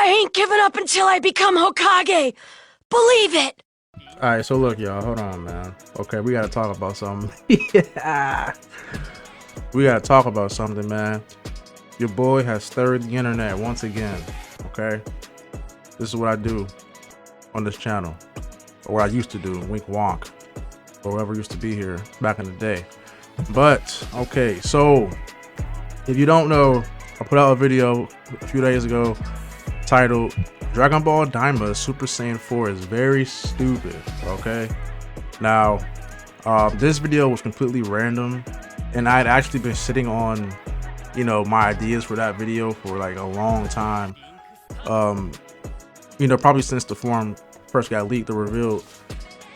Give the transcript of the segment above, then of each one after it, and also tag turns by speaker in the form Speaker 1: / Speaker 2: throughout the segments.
Speaker 1: I ain't giving up until I become Hokage. Believe it.
Speaker 2: Alright, so look, y'all. Hold on, man. Okay, we gotta talk about something. Yeah. We gotta talk about something, man. Your boy has stirred the internet once again. Okay? This is what I do on this channel. Or what I used to do. Wink wonk. Or whoever used to be here back in the day. But, okay, so if you don't know, I put out a video a few days ago titled Dragon Ball Daima Super Saiyan 4 is very stupid. Okay? Now, this video was completely random, and I had actually been sitting on, you know, my ideas for that video for like a long time. You know, probably since the form first got leaked or revealed.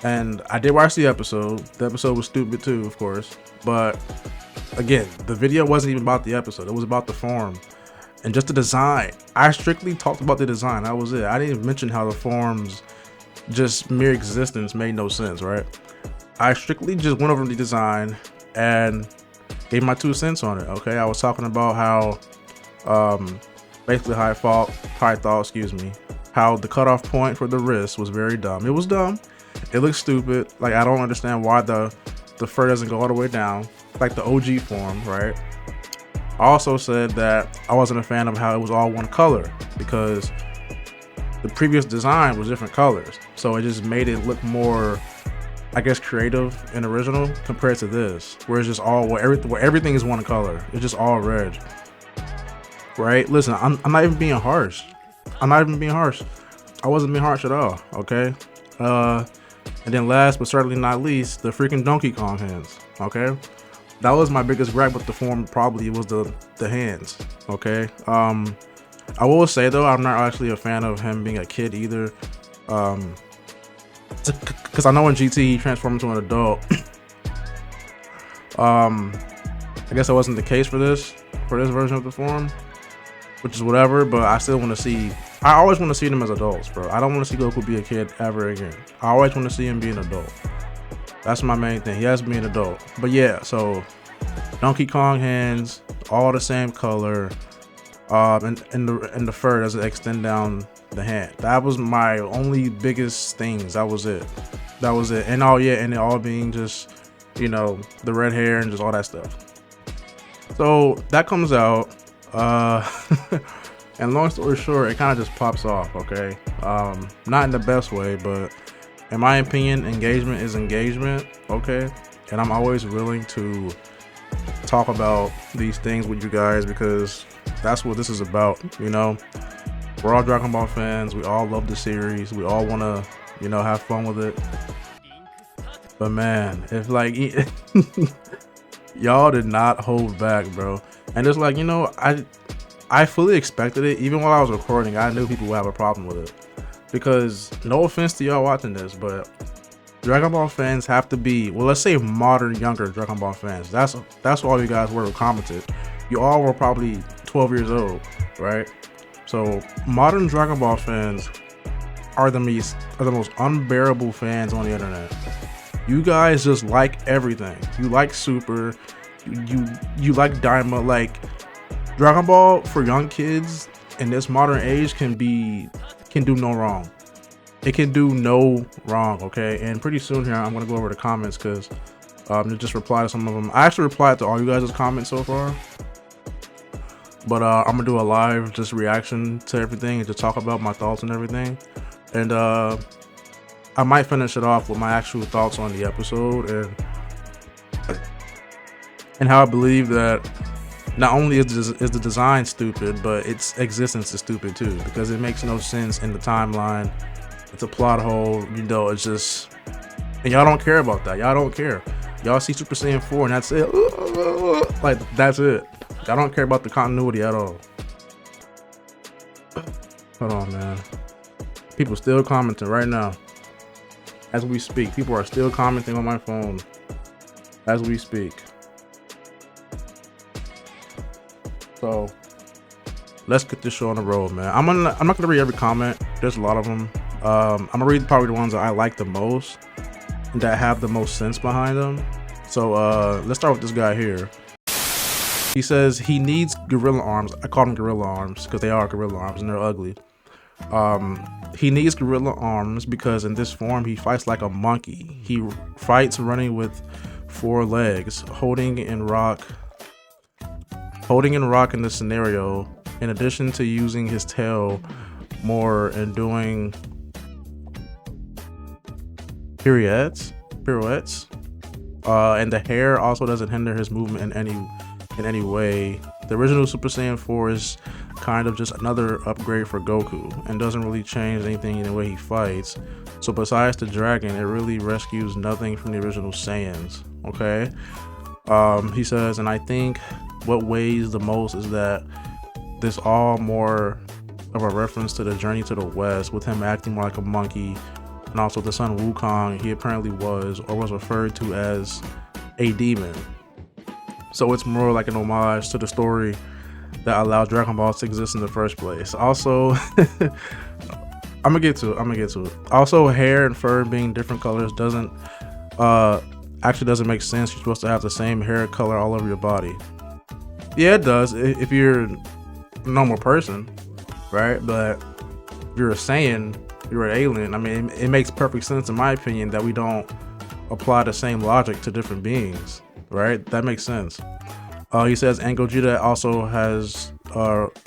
Speaker 2: And I did watch the episode. The episode was stupid too, of course. But again, the video wasn't even about the episode. It was about the form and just the design. I strictly talked about the design. That was it. I didn't mention how the form's just mere existence made no sense, right? I strictly just went over the design and gave my 2 cents on it. Okay, I was talking about how basically how I thought, excuse me, how the cutoff point for the wrist was very dumb. It was dumb. It looks stupid. Like, I don't understand why the fur doesn't go all the way down like the OG form, right? I also said that I wasn't a fan of how it was all one color because the previous design was different colors, so it just made it look more, I guess, creative and original compared to this, where it's just all where everything is one color. It's just all red, right? Listen, I'm not even being harsh. I'm not even being harsh. I wasn't being harsh at all. Okay. And then last but certainly not least, the freaking Donkey Kong hands. Okay, that was my biggest gripe with the form. Probably was the hands. Okay. I will say though, I'm not actually a fan of him being a kid either. Because I know in GT he transformed into an adult. I guess that wasn't the case for this version of the form, which is whatever. But I still want to see. I always want to see them as adults, bro. I don't want to see Goku be a kid ever again. I always want to see him be an adult. That's my main thing. He has to be an adult. But yeah, so Donkey Kong hands, all the same color, and the fur doesn't extend down the hand. That was my only biggest things. That was it. And all, yeah, and it all being just, you know, the red hair and just all that stuff. So that comes out. And long story short, it kind of just pops off. Okay, not in the best way, but in my opinion, engagement is engagement. Okay, and I'm always willing to talk about these things with you guys because that's what this is about. You know, we're all Dragon Ball fans. We all love the series. We all want to, you know, have fun with it. But man, if like y'all did not hold back, bro, and it's like, you know, I fully expected it. Even while I was recording, I knew people would have a problem with it. Because, no offense to y'all watching this, but Dragon Ball fans have to be, well, let's say modern, younger Dragon Ball fans. That's all you guys were who commented. You all were probably 12 years old, right? So, modern Dragon Ball fans are the most unbearable fans on the internet. You guys just like everything. You like Super. You like Daima. Like, Dragon Ball for young kids in this modern age can do no wrong. It can do no wrong, okay? And pretty soon here, I'm gonna go over the comments because just reply to some of them. I actually replied to all you guys' comments so far, but I'm gonna do a live just reaction to everything and just talk about my thoughts and everything. And I might finish it off with my actual thoughts on the episode and how I believe that not only is the design stupid, but its existence is stupid too, because it makes no sense in the timeline. It's a plot hole, you know. It's just, and y'all don't care about that. Y'all don't care. Y'all see Super Saiyan 4 and that's it. Like, that's it. Y'all don't care about the continuity at all. Hold on, man. People still commenting right now as we speak. People are still commenting on my phone as we speak. So let's get this show on the road, man. I'm not gonna read every comment. There's a lot of them. I'm gonna read probably the ones that I like the most and that have the most sense behind them. So let's start with this guy here. He says he needs gorilla arms. I call them gorilla arms because they are gorilla arms and they're ugly. He needs gorilla arms because in this form he fights like a monkey. He fights running with 4 legs, holding in rock in this scenario, in addition to using his tail more and doing pirouettes. And the hair also doesn't hinder his movement in any way. The original Super Saiyan 4 is kind of just another upgrade for Goku and doesn't really change anything in the way he fights. So besides the dragon, it really rescues nothing from the original Saiyans. Okay. He says, and I think what weighs the most is that this all more of a reference to the journey to the west, with him acting like a monkey, and also the son Wukong he apparently was or was referred to as a demon. So it's more like an homage to the story that allowed Dragon Ball to exist in the first place. Also, I'm gonna get to it. Also, hair and fur being different colors doesn't make sense. You're supposed to have the same hair color all over your body. Yeah, it does if you're a normal person, right? But if you're a Saiyan, you're an alien. I mean, it makes perfect sense in my opinion that we don't apply the same logic to different beings, right? That makes sense. He says, and Gogeta also has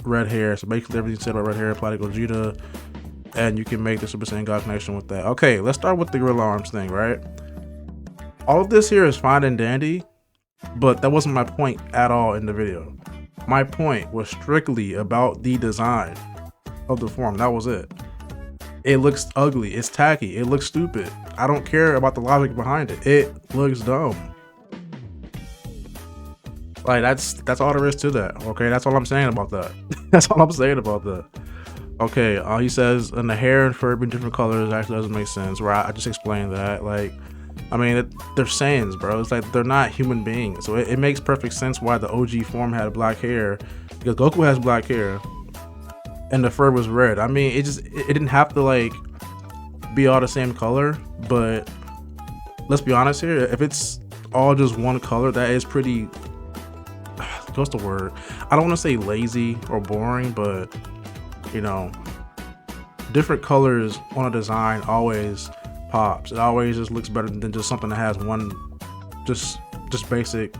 Speaker 2: red hair. So basically everything said about red hair apply to Gogeta, and you can make the Super Saiyan God connection with that. Okay, let's start with the gorilla arms thing, right? All of this here is fine and dandy, but that wasn't my point at all in the video. My point was strictly about the design of the form. That was it. It looks ugly. It's tacky. It looks stupid. I don't care about the logic behind it. It looks dumb. Like that's all there is to that. Okay, that's all I'm saying about that. That's all I'm saying about that. Okay, he says, and the hair and fur being different colors actually doesn't make sense. Right, I just explained that. Like, I mean, they're Saiyans, bro. It's like they're not human beings. So it makes perfect sense why the OG form had black hair, because Goku has black hair, and the fur was red. I mean, it didn't have to like be all the same color. But let's be honest here. If it's all just one color, that is pretty. What's the word? I don't want to say lazy or boring, but you know, different colors on a design always pops. It always just looks better than just something that has one just basic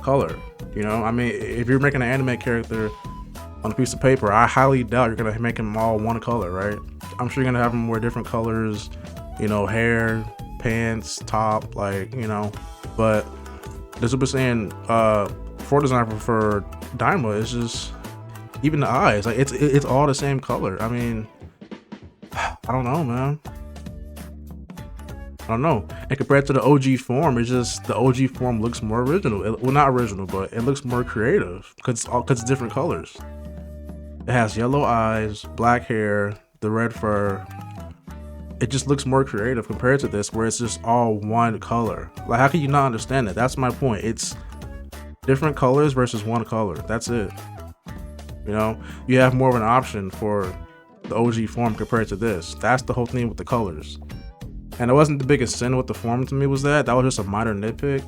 Speaker 2: color. You know, I mean, if you're making an anime character on a piece of paper, I highly doubt you're gonna make them all one color, right? I'm sure you're gonna have them wear different colors, you know, hair, pants, top, like, you know. But the Super Saiyan 4 design for Daima is just, even the eyes, like it's all the same color. I mean, I don't know, man. I don't know. And compared to the OG form, it's just the OG form looks more original. Well, not original, but it looks more creative because it's different colors. It has yellow eyes, black hair, the red fur. It just looks more creative compared to this, where it's just all one color. Like, how can you not understand that? That's my point. It's different colors versus one color. That's it. You know, you have more of an option for the OG form compared to this. That's the whole thing with the colors. And it wasn't the biggest sin with the form to me, was that was just a minor nitpick.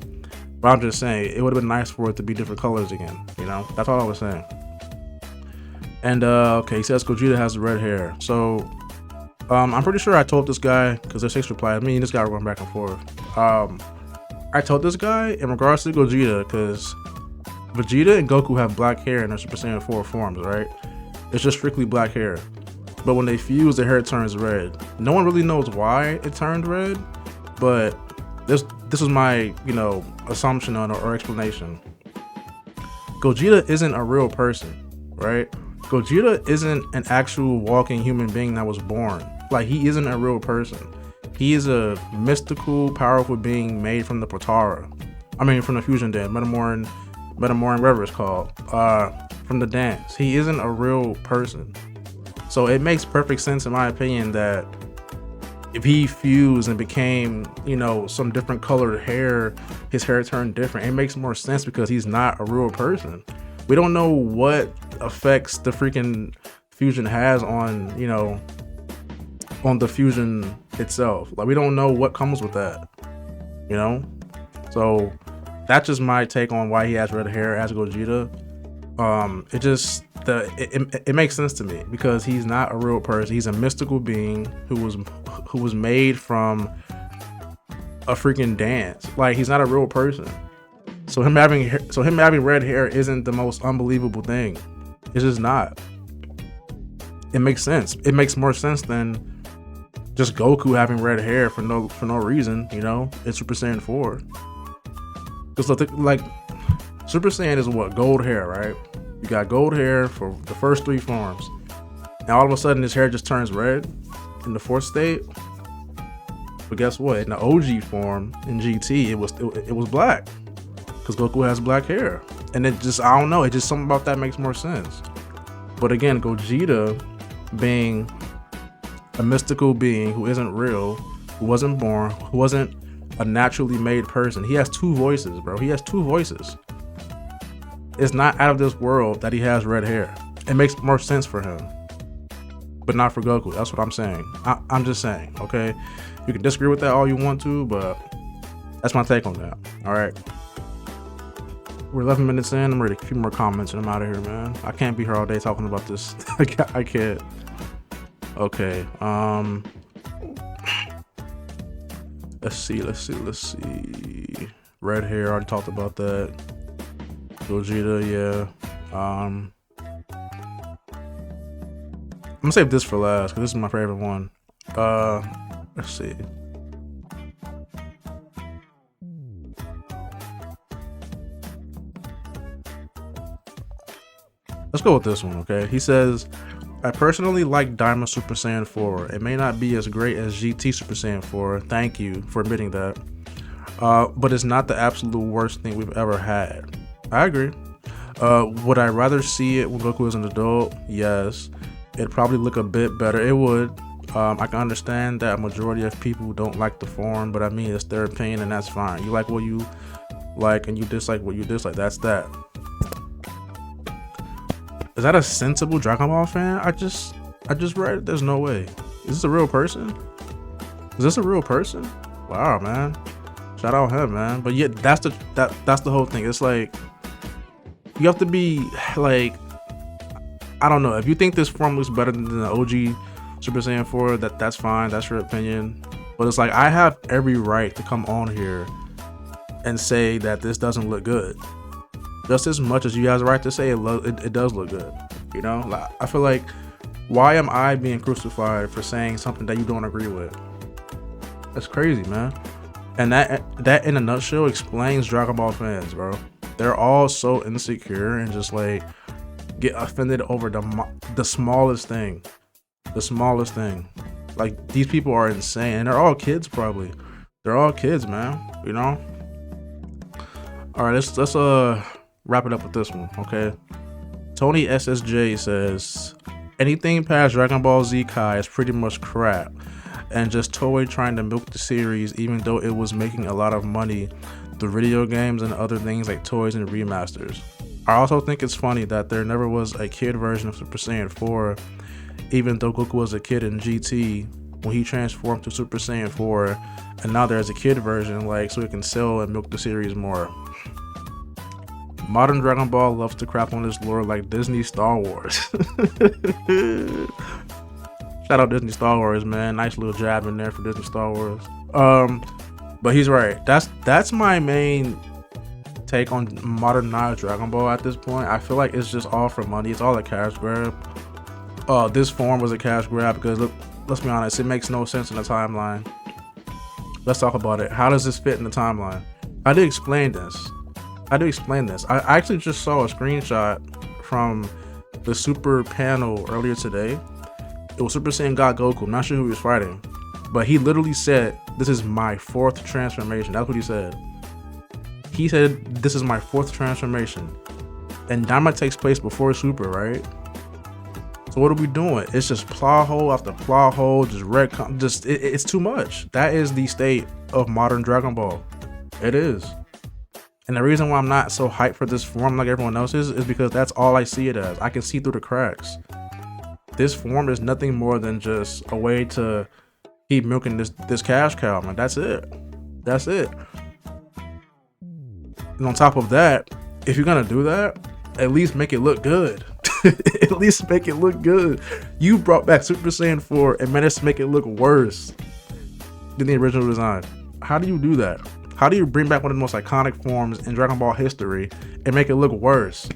Speaker 2: But I'm just saying, it would have been nice for it to be different colors again. You know, that's all I was saying. And okay, he says Gogeta has red hair. So I'm pretty sure I told this guy, because there's 6 replies. Me and this guy were going back and forth. I told this guy in regards to Gogeta, because Vegeta and Goku have black hair in their Super Saiyan 4 forms, right? It's just strictly black hair. But when they fuse, their hair turns red. No one really knows why it turned red, but this is my, you know, assumption on or explanation. Gogeta isn't a real person, right? Gogeta isn't an actual walking human being that was born. Like, he isn't a real person. He is a mystical, powerful being made from the Potara. I mean, from the fusion dance, Metamoran, whatever it's called, from the dance. He isn't a real person. So it makes perfect sense, in my opinion, that if he fused and became, you know, some different colored hair, his hair turned different. It makes more sense because he's not a real person. We don't know what effects the freaking fusion has on, you know, on the fusion itself. Like, we don't know what comes with that, you know? So that's just my take on why he has red hair as Gogeta. it makes sense to me because he's not a real person. He's a mystical being who was made from a freaking dance. Like, he's not a real person. So him having red hair isn't the most unbelievable thing. It's just not. It makes sense. It makes more sense than just Goku having red hair for no reason, you know, in Super Saiyan 4. Because like Super Saiyan is what? Gold hair, right? You got gold hair for the first 3 forms. And all of a sudden his hair just turns red in the 4th state. But guess what? In the OG form in GT, it was black. Because Goku has black hair. And it just, I don't know, it just something about that makes more sense. But again, Gogeta being a mystical being who isn't real, who wasn't born, who wasn't a naturally made person. He has 2 voices, bro. He has 2 voices. It's not out of this world that he has red hair. It makes more sense for him. But not for Goku. That's what I'm saying. I'm just saying, okay? You can disagree with that all you want to, but that's my take on that. All right. We're 11 minutes in. I'm ready to a few more comments and I'm out of here, man. I can't be here all day talking about this. I can't. Okay. Let's see. Red hair, already talked about that. Gogeta, yeah. I'm gonna save this for last because this is my favorite one. Let's see. Let's go with this one, okay? He says, I personally like Daima Super Saiyan 4. It may not be as great as GT Super Saiyan 4. Thank you for admitting that. But it's not the absolute worst thing we've ever had. I agree. Would I rather see it when Goku is an adult? Yes. It'd probably look a bit better. It would. I can understand that a majority of people don't like the form, but I mean, it's their opinion and that's fine. You like what you like and you dislike what you dislike. That's that. Is that a sensible Dragon Ball fan? I just read it. There's no way. Is this a real person? Is this a real person? Wow, man. Shout out him, man. But yeah, that's the whole thing. It's like you have to be like, I don't know. If you think this form looks better than the OG Super Saiyan 4, that's fine. That's your opinion. But it's like I have every right to come on here and say that this doesn't look good. Just as much as you have the right to say it does look good, you know? Like, I feel like, why am I being crucified for saying something that you don't agree with? That's crazy, man. And that in a nutshell explains Dragon Ball fans, bro. They're all so insecure and just like get offended over the smallest thing. The smallest thing. Like, these people are insane, and they're all kids probably. They're all kids, man. You know? All right, let's wrap it up with this one, okay? Tony SSJ says, anything past Dragon Ball Z Kai is pretty much crap and just Toei trying to milk the series even though it was making a lot of money through video games and other things like toys and remasters. I also think it's funny that there never was a kid version of Super Saiyan 4 even though Goku was a kid in GT when he transformed to Super Saiyan 4, and now there's a kid version, like, so it can sell and milk the series more. Modern Dragon Ball loves to crap on this lore like Disney Star Wars. Shout out Disney Star Wars, man. Nice little jab in there for Disney Star Wars. But he's right. That's my main take on modernized Dragon Ball at this point. I feel like it's just all for money. It's all a cash grab. This form was a cash grab because look, let's be honest, it makes no sense in the timeline. Let's talk about it. How does this fit in the timeline? I did explain this. I actually just saw a screenshot from the Super panel earlier today. It was Super Saiyan God Goku. I'm not sure who he was fighting, but he literally said, "This is my 4th transformation." That's what he said. He said, "This is my 4th transformation," and Daima takes place before Super, right? So what are we doing? It's just plot hole after plot hole, just it's too much. That is the state of modern Dragon Ball. It is. And the reason why I'm not so hyped for this form like everyone else is because that's all I see it as. I can see through the cracks. This form is nothing more than just a way to keep milking this cash cow, man. That's it. And on top of that, if you're gonna do that, at least make it look good. At least make it look good. You brought back Super Saiyan 4 and managed to make it look worse than the original design. How do you do that? How do you bring back one of the most iconic forms in Dragon Ball history and make it look worse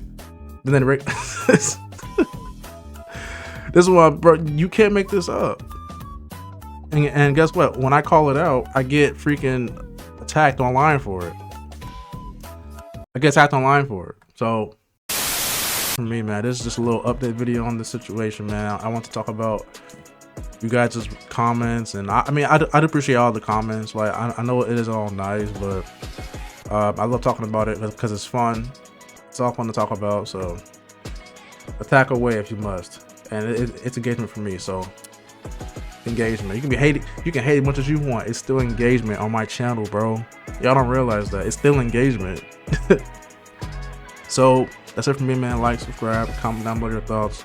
Speaker 2: than the This is why, bro, you can't make this up. And guess what? When I call it out, I get freaking attacked online for it. So for me, man, this is just a little update video on the situation, man. I want to talk about you guys' comments, and I'd appreciate all the comments. Like, I know it is all nice, but I love talking about it because it's fun. It's all fun to talk about. So attack away if you must, and it's engagement for me. So engagement. You can hate as much as you want. It's still engagement on my channel, bro. Y'all don't realize that it's still engagement. So that's it for me, man. Like, subscribe, comment down below your thoughts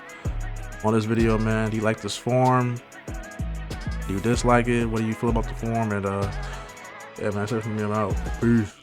Speaker 2: on this video, man. Do you like this form? Do you dislike it? What do you feel about the form? And yeah, man, that's it for me. I'm out. Peace.